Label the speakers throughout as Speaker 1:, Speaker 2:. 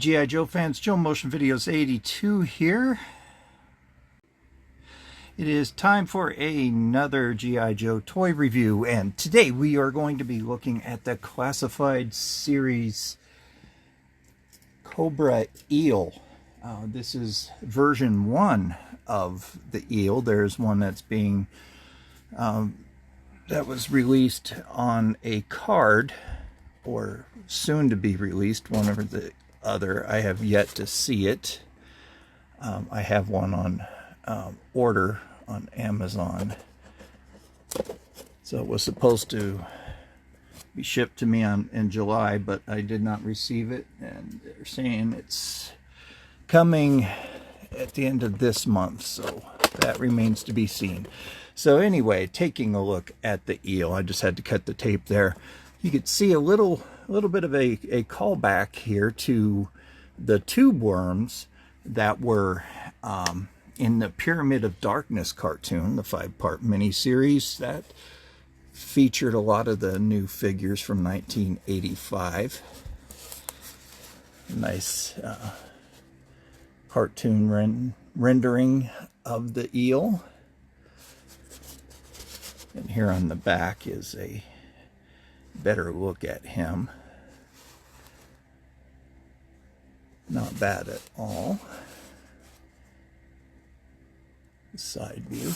Speaker 1: G.I. Joe fans, Joe Motion Videos 82 here. It is time for another G.I. Joe toy review, and today we are going to be looking at the Classified series Cobra Eel. This is version 1 of the Eel. There's one that's being that was released on a card, or soon to be released, one or the other. I have yet to see it. I have one on order on Amazon. So it was supposed to be shipped to me in July, but I did not receive it, and they're saying it's coming at the end of this month, so that remains to be seen. So anyway, taking a look at the Eel, I just had to cut the tape there. You could see a little bit of a callback here to the tube worms that were in the Pyramid of Darkness cartoon, the 5-part miniseries that featured a lot of the new figures from 1985. Nice cartoon rendering of the Eel. And here on the back is a better look at him. Not bad at all. Side view.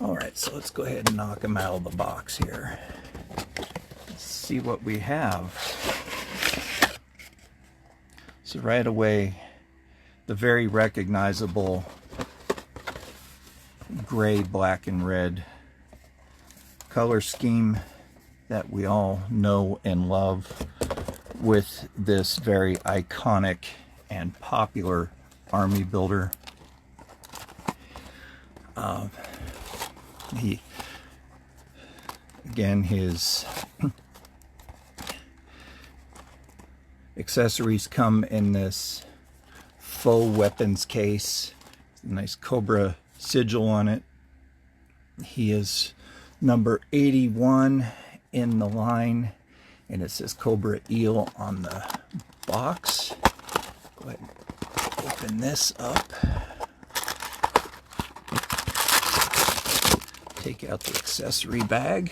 Speaker 1: Alright, so let's go ahead and knock him out of the box here. Let's see what we have. So right away, the very recognizable gray, black, and red color scheme that we all know and love, with this very iconic and popular army builder. His accessories come in this faux weapons case. Nice Cobra sigil on it. He is number 81 in the line, and it says Cobra Eel on the box. Go ahead and open this up. Take out the accessory bag.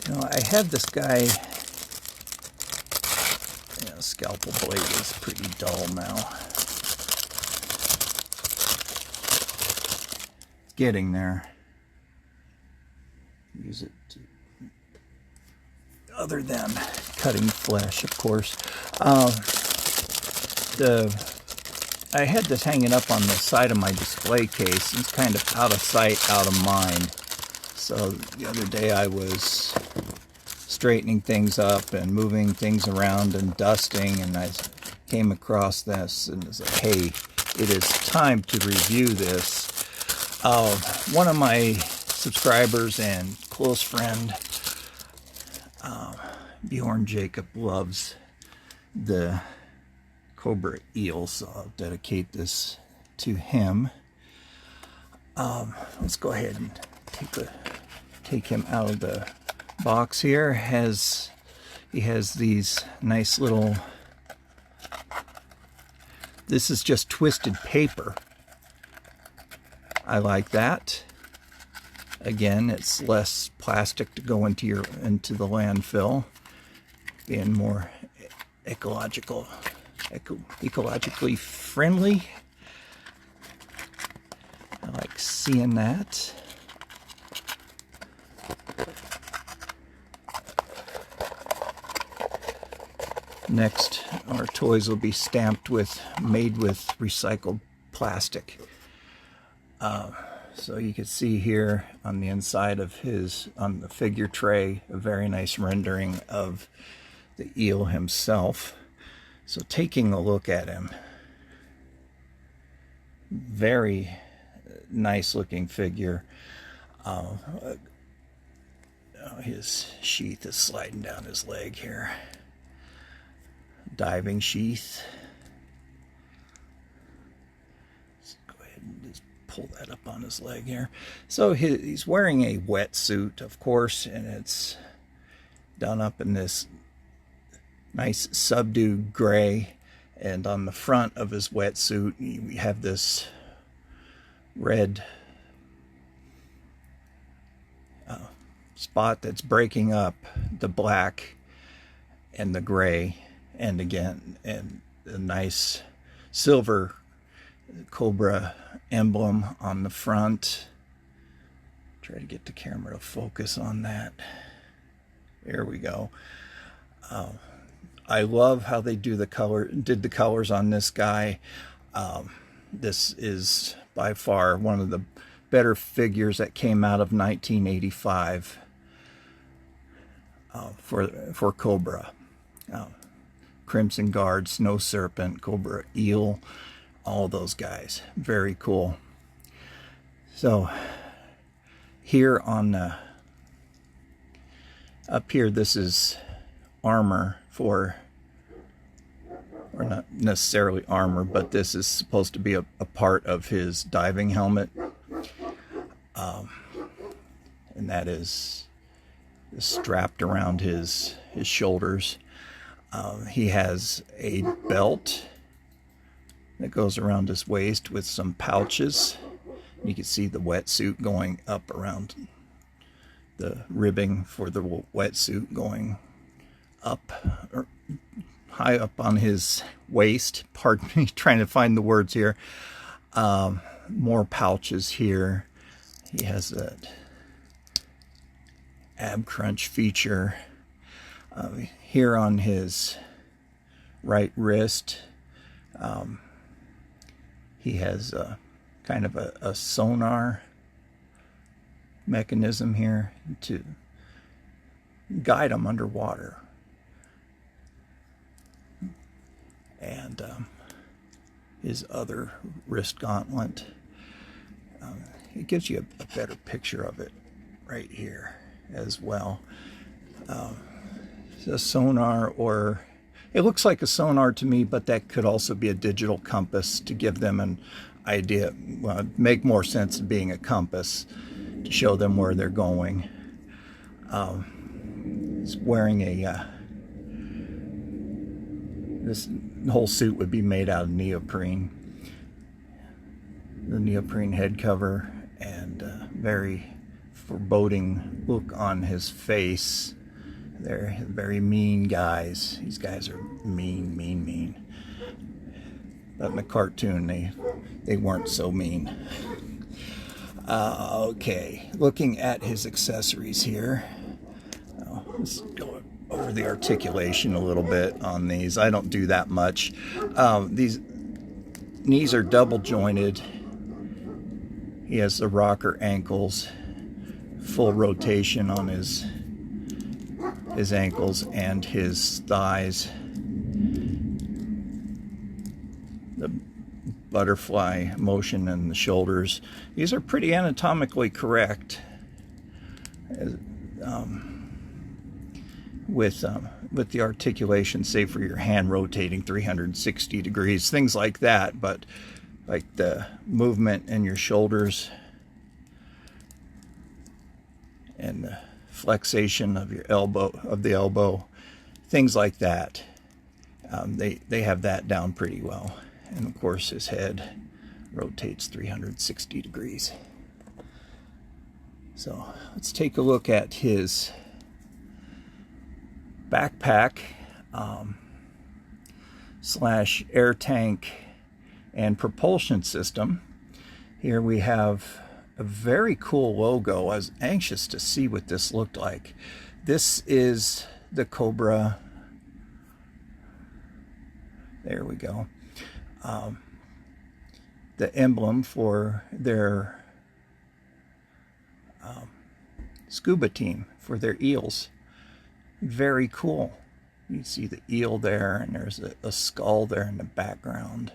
Speaker 1: Now, I had this guy, scalpel blade is pretty dull now. Getting there. Use it to, other than cutting flesh, of course. I had this hanging up on the side of my display case. It's kind of out of sight, out of mind. So the other day I was straightening things up and moving things around and dusting, and I came across this and was like, hey, it is time to review this. One of my subscribers and close friend, Bjorn, Jakob, loves the Cobra Eel, so I'll dedicate this to him. Let's go ahead and take him out of the box here. He has these nice little, this is just twisted paper. I like that. Again, it's less plastic to go into the landfill, being more ecologically friendly. I like seeing that. Next, our toys will be stamped with, made with recycled plastic. So you can see here on the inside of on the figure tray, a very nice rendering of the Eel himself. So taking a look at him, very nice looking figure. His sheath is sliding down his leg here. Diving sheath. Let's go ahead pull that up on his leg here. So he's wearing a wetsuit, of course, and it's done up in this nice subdued gray. And on the front of his wetsuit, we have this red spot that's breaking up the black and the gray, and again, and a nice silver cobra emblem on the front. Try to get the camera to focus on that. There we go. I love how they did the colors on this guy. This is by far one of the better figures that came out of 1985 for Cobra. Crimson Guard, Snow Serpent, Cobra Eel, all those guys. Very cool. So here on up here, this is armor for, or not necessarily armor, but this is supposed to be a part of his diving helmet. And that is strapped around his shoulders. He has a belt that goes around his waist with some pouches. You can see the wetsuit going up around the ribbing for the wetsuit going up, or high up on his waist. Pardon me, trying to find the words here. More pouches here. He has that ab crunch feature. Here on his right wrist, he has kind of a sonar mechanism here to guide him underwater. And his other wrist gauntlet, it gives you a better picture of it right here as well. It's a sonar, or it looks like a sonar to me, but that could also be a digital compass to give them an idea. Well, make more sense of being a compass to show them where they're going. He's wearing a this whole suit would be made out of neoprene. The neoprene head cover, and very foreboding look on his face. They're very mean guys. These guys are mean. But in the cartoon, they weren't so mean. Okay, looking at his accessories here. Let's go over the articulation a little bit on these. I don't do that much. These knees are double jointed. He has the rocker ankles, full rotation on his ankles and his thighs. The butterfly motion in the shoulders. These are pretty anatomically correct. With the articulation, say for your hand rotating 360 degrees, things like that, but like the movement in your shoulders and the flexation of your elbow, things like that. They have that down pretty well. And of course his head rotates 360 degrees. So let's take a look at his backpack / air tank and propulsion system. Here we have a very cool logo. I was anxious to see what this looked like. This is the Cobra. There we go. The emblem for their scuba team, for their eels. Very cool. You see the eel there, and there's a skull there in the background.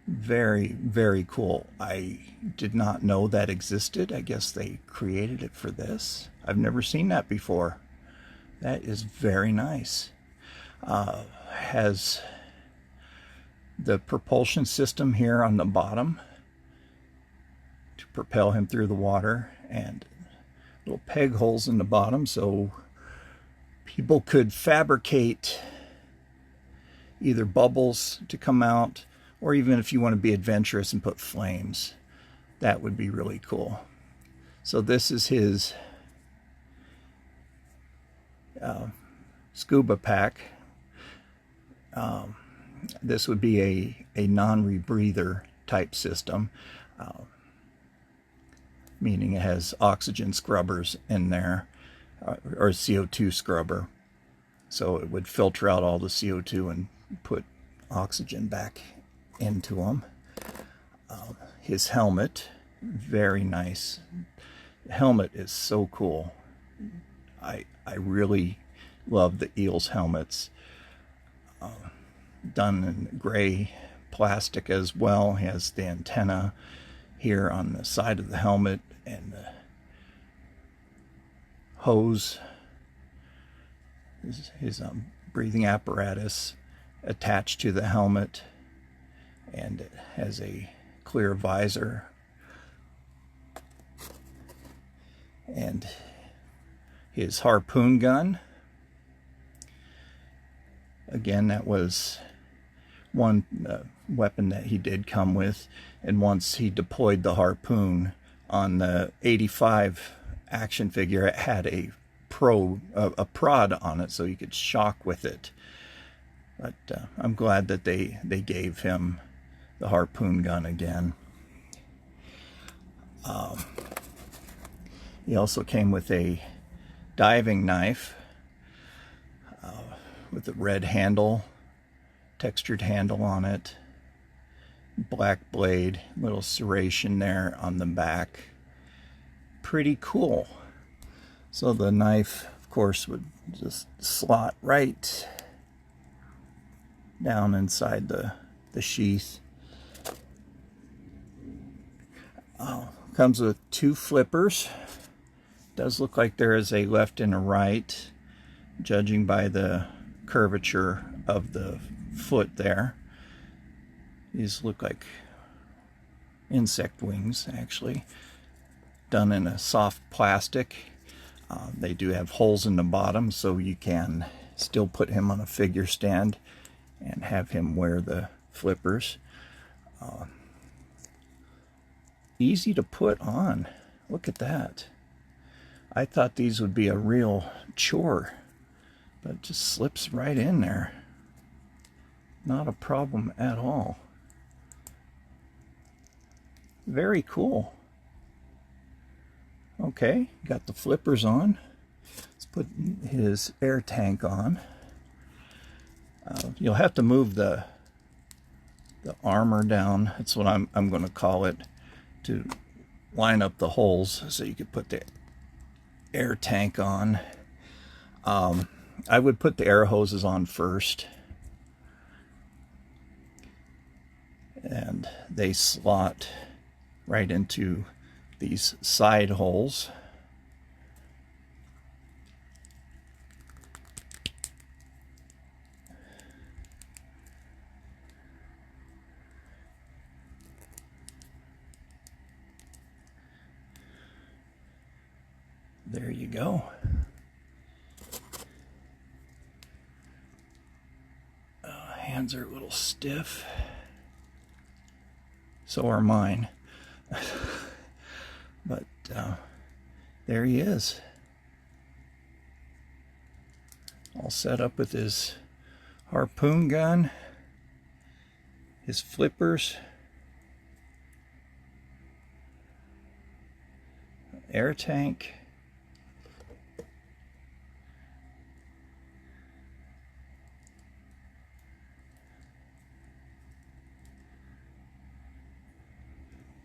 Speaker 1: Very, very cool. I did not know that existed. I guess they created it for this. I've never seen that before. That is very nice. Has the propulsion system here on the bottom. to propel him through the water, and little peg holes in the bottom so people could fabricate either bubbles to come out, or even if you want to be adventurous and put flames, that would be really cool. So this is his scuba pack. This would be a non-rebreather type system, meaning it has oxygen scrubbers in there, or CO2 scrubber, so it would filter out all the CO2 and put oxygen back into them. His helmet, very nice. The helmet is so cool. I really love the eel's helmets. Done in gray plastic as well. He has the antenna here on the side of the helmet, and the hose, his breathing apparatus attached to the helmet, and it has a clear visor, and his harpoon gun. Again, that was one weapon that he did come with, and once he deployed the harpoon on the 85 action figure, it had a prod on it so you could shock with it. But I'm glad that they gave him the harpoon gun again. He also came with a diving knife with a red handle, textured handle on it, black blade, little serration there on the back. Pretty cool. So the knife, of course, would just slot right down inside the sheath. Comes with 2 flippers. Does look like there is a left and a right, judging by the curvature of the foot there. These look like insect wings, actually, done in a soft plastic. They do have holes in the bottom, so you can still put him on a figure stand and have him wear the flippers. Easy to put on. Look at that. I thought these would be a real chore, but it just slips right in there. Not a problem at all. Very cool. Okay, got the flippers on. Let's put his air tank on. You'll have to move the armor down. That's what I'm going to call it, to line up the holes so you could put the air tank on. I would put the air hoses on first, and they slot right into these side holes. There you go. Hands are a little stiff. So are mine. But there he is. All set up with his harpoon gun, his flippers, air tank,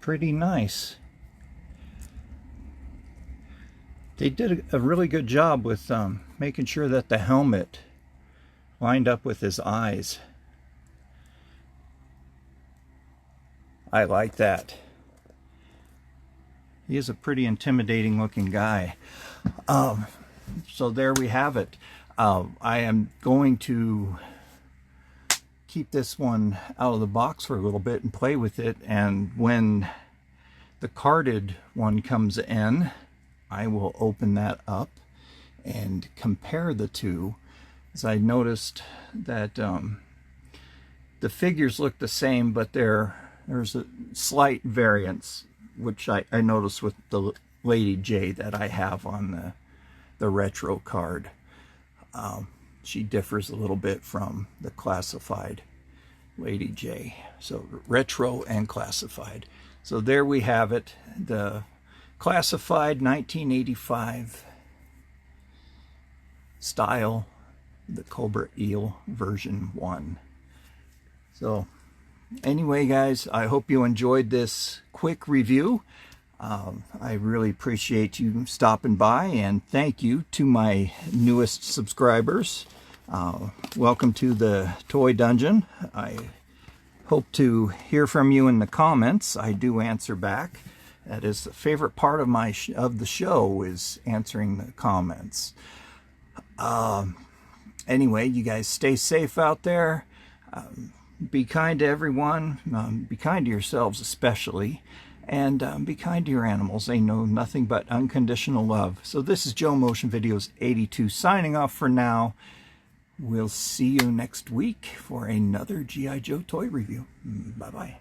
Speaker 1: pretty nice. They did a really good job with making sure that the helmet lined up with his eyes. I like that. He is a pretty intimidating looking guy. So there we have it. I am going to keep this one out of the box for a little bit and play with it, and when the carded one comes in, I will open that up and compare the two, as I noticed that the figures look the same, but there's a slight variance, which I noticed with the Lady J that I have on the retro card. She differs a little bit from the classified Lady J. So retro and classified. So there we have it, the classified 1985 style, the Cobra Eel version 1. So anyway, guys, I hope you enjoyed this quick review. I really appreciate you stopping by, and thank you to my newest subscribers. Welcome to the Toy Dungeon. I hope to hear from you in the comments. I do answer back. That is the favorite part of the show, is answering the comments. Anyway, you guys stay safe out there. Be kind to everyone. Be kind to yourselves especially. And be kind to your animals. They know nothing but unconditional love. So this is Joe Motion Videos 82 signing off for now. We'll see you next week for another G.I. Joe toy review. Bye-bye.